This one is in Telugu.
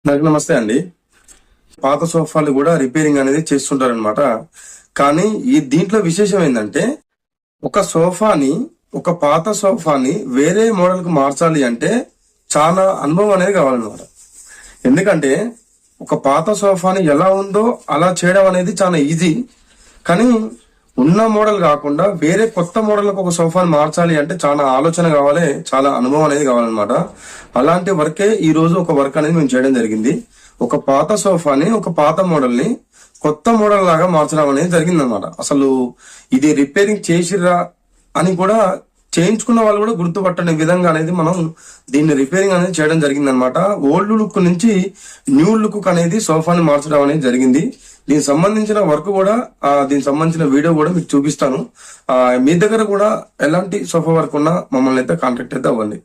నాకు నమస్తే అండి. పాత సోఫాలు కూడా రిపేరింగ్ అనేది చేస్తుంటారనమాట. కానీ దీంట్లో విశేషం ఏంటంటే, ఒక సోఫాని ఒక పాత సోఫాని వేరే మోడల్ కు మార్చాలి అంటే చాలా అనుభవం అనేది కావాలన్నమాట. ఎందుకంటే ఒక పాత సోఫాని ఎలా ఉందో అలా చేయడం అనేది చాలా ఈజీ. కానీ ఉన్న మోడల్ కాకుండా వేరే కొత్త మోడల్ ఒక సోఫాని మార్చాలి అంటే చాలా ఆలోచన కావాలి, చాలా అనుభవం అనేది కావాలన్నమాట. అలాంటి వర్కే ఈ రోజు ఒక వర్క్ అనేది మేము చేయడం జరిగింది. ఒక పాత సోఫాని ఒక పాత మోడల్ ని కొత్త మోడల్ లాగా మార్చడం అనేది జరిగిందనమాట. అసలు ఇది రిపేరింగ్ చేసిర్రా అని కూడా చేయించుకున్న వాళ్ళు కూడా గుర్తుపట్టని విధంగా అనేది మనం దీన్ని రిపేరింగ్ అనేది చేయడం జరిగిందనమాట. ఓల్డ్ లుక్ నుంచి న్యూ లుక్ అనేది సోఫాని మార్చడం అనేది జరిగింది. దీనికి సంబంధించిన వర్క్ కూడా దీనికి సంబంధించిన వీడియో కూడా మీకు చూపిస్తాను. మీ దగ్గర కూడా ఎలాంటి సోఫా వర్క్ ఉన్నా మమ్మల్ని అయితే కాంటాక్ట్ అయితే అవ్వండి.